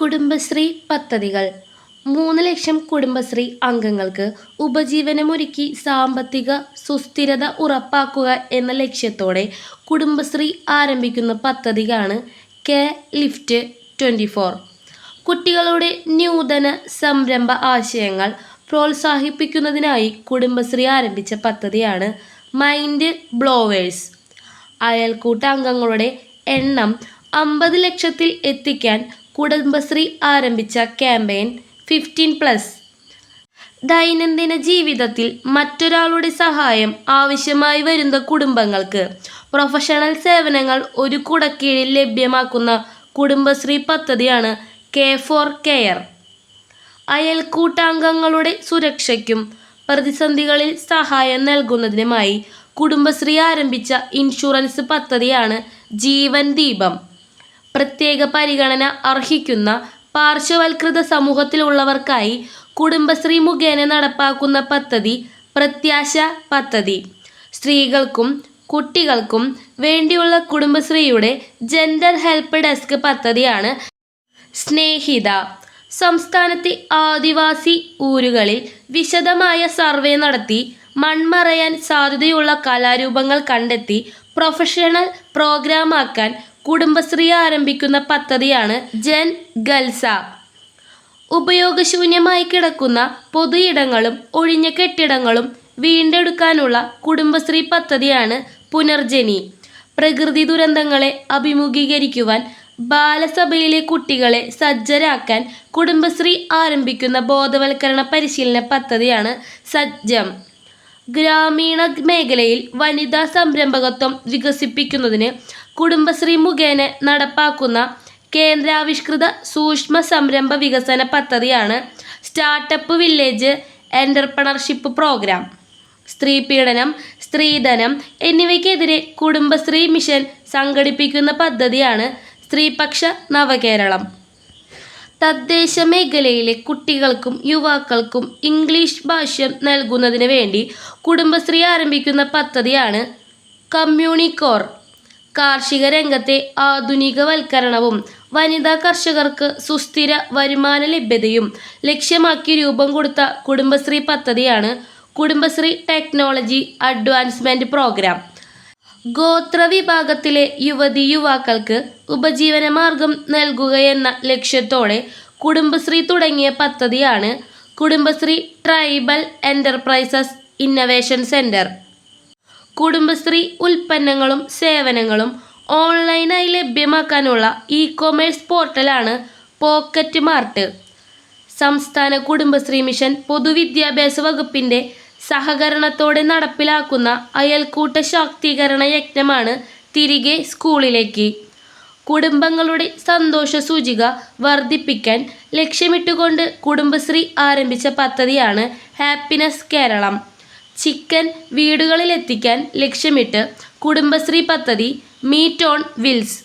കുടുംബശ്രീ പദ്ധതികൾ 3 ലക്ഷം കുടുംബശ്രീ അംഗങ്ങൾക്ക് ഉപജീവനമൊരുക്കി സാമ്പത്തിക സുസ്ഥിരത ഉറപ്പാക്കുക എന്ന ലക്ഷ്യത്തോടെ കുടുംബശ്രീ ആരംഭിക്കുന്ന പദ്ധതിയാണ് കെ ലിഫ്റ്റ് 24. കുട്ടികളുടെ നൂതന സംരംഭ ആശയങ്ങൾ പ്രോത്സാഹിപ്പിക്കുന്നതിനായി കുടുംബശ്രീ ആരംഭിച്ച പദ്ധതിയാണ് മൈൻഡ് ബ്ലോവേഴ്സ്. അയൽക്കൂട്ട അംഗങ്ങളുടെ എണ്ണം 50 ലക്ഷത്തിൽ എത്തിക്കാൻ കുടുംബശ്രീ ആരംഭിച്ച ക്യാമ്പയിൻ 15+. ദൈനംദിന ജീവിതത്തിൽ മറ്റൊരാളുടെ സഹായം ആവശ്യമായി വരുന്ന കുടുംബങ്ങൾക്ക് പ്രൊഫഷണൽ സേവനങ്ങൾ ഒരു കുടക്കീഴിൽ ലഭ്യമാക്കുന്ന കുടുംബശ്രീ പദ്ധതിയാണ് കെ ഫോർ കെയർ. അയൽക്കൂട്ടാംഗങ്ങളുടെ സുരക്ഷയ്ക്കും പ്രതിസന്ധികളിൽ സഹായം നൽകുന്നതിനുമായി കുടുംബശ്രീ ആരംഭിച്ച ഇൻഷുറൻസ് പദ്ധതിയാണ് ജീവൻ ദീപം. പ്രത്യേക പരിഗണന അർഹിക്കുന്ന പാർശ്വവൽകൃത സമൂഹത്തിലുള്ളവർക്കായി കുടുംബശ്രീ മുഖേന നടപ്പാക്കുന്ന പദ്ധതി പ്രത്യാശ പദ്ധതി. സ്ത്രീകൾക്കും കുട്ടികൾക്കും വേണ്ടിയുള്ള കുടുംബശ്രീയുടെ ജെൻഡർ ഹെൽപ്പ് ഡെസ്ക് പദ്ധതിയാണ് സ്നേഹിത. സംസ്ഥാനത്തെ ആദിവാസി ഊരുകളിൽ വിശദമായ സർവേ നടത്തി മൺമറയാൻ സാധ്യതയുള്ള കലാരൂപങ്ങൾ കണ്ടെത്തി പ്രൊഫഷണൽ പ്രോഗ്രാമാക്കാൻ കുടുംബശ്രീ ആരംഭിക്കുന്ന പദ്ധതിയാണ് ജൻ ഗൽസ. ഉപയോഗശൂന്യമായി കിടക്കുന്ന പൊതു ഇടങ്ങളും ഒഴിഞ്ഞ കെട്ടിടങ്ങളും വീണ്ടെടുക്കാനുള്ള കുടുംബശ്രീ പദ്ധതിയാണ് പുനർജനി. പ്രകൃതി ദുരന്തങ്ങളെ അഭിമുഖീകരിക്കുവാൻ ബാലസഭയിലെ കുട്ടികളെ സജ്ജരാക്കാൻ കുടുംബശ്രീ ആരംഭിക്കുന്ന ബോധവൽക്കരണ പരിശീലന പദ്ധതിയാണ് സജ്ജം. ഗ്രാമീണ മേഖലയിൽ വനിതാ സംരംഭകത്വം വികസിപ്പിക്കുന്നതിന് കുടുംബശ്രീ മുഖേന നടപ്പാക്കുന്ന കേന്ദ്രാവിഷ്കൃത സൂക്ഷ്മ സംരംഭ വികസന പദ്ധതിയാണ് സ്റ്റാർട്ടപ്പ് വില്ലേജ് എന്റർപ്രണർഷിപ്പ് പ്രോഗ്രാം. സ്ത്രീപീഡനം, സ്ത്രീധനം എന്നിവയ്ക്കെതിരെ കുടുംബശ്രീ മിഷൻ സംഘടിപ്പിക്കുന്ന പദ്ധതിയാണ് സ്ത്രീപക്ഷ നവകേരളം. തദ്ദേശ മേഖലയിലെ കുട്ടികൾക്കും യുവാക്കൾക്കും ഇംഗ്ലീഷ് ഭാഷ നൽകുന്നതിന് വേണ്ടി കുടുംബശ്രീ ആരംഭിക്കുന്ന പദ്ധതിയാണ് കമ്മ്യൂണിക്കോർ. കാർഷിക രംഗത്തെ ആധുനികവൽക്കരണവും വനിതാ കർഷകർക്ക് സുസ്ഥിര വരുമാന ലഭ്യതയും ലക്ഷ്യമാക്കി രൂപം കൊടുത്ത കുടുംബശ്രീ പദ്ധതിയാണ് കുടുംബശ്രീ ടെക്നോളജി അഡ്വാൻസ്മെന്റ് പ്രോഗ്രാം. ഗോത്രവിഭാഗത്തിലെ യുവതി യുവാക്കൾക്ക് ഉപജീവനമാർഗം നൽകുകയെന്ന ലക്ഷ്യത്തോടെ കുടുംബശ്രീ തുടങ്ങിയ പദ്ധതിയാണ് Kudumbashree tribal enterprises innovation centre. Kudumbashree ഉൽപ്പന്നങ്ങളും സേവനങ്ങളും ഓൺലൈനായി ലഭ്യമാക്കാനുള്ള ഇ-കൊമേഴ്സ് പോർട്ടലാണ് പോക്കറ്റ് മാർട്ട്. സംസ്ഥാന കുടുംബശ്രീ മിഷൻ പൊതുവിദ്യാഭ്യാസ വകുപ്പിന്റെ സഹകരണത്തോടെ നടപ്പിലാക്കുന്ന അയൽക്കൂട്ട ശാക്തീകരണ യജ്ഞമാണ് തിരികെ സ്കൂളിലേക്ക്. കുടുംബങ്ങളുടെ സന്തോഷ സൂചിക വർദ്ധിപ്പിക്കാൻ ലക്ഷ്യമിട്ടുകൊണ്ട് കുടുംബശ്രീ ആരംഭിച്ച പദ്ധതിയാണ് ഹാപ്പിനെസ് കേരളം. ചിക്കൻ വീടുകളിലെത്തിക്കാൻ ലക്ഷ്യമിട്ട് കുടുംബശ്രീ പദ്ധതി മീറ്റ് ഓൺ വീൽസ്.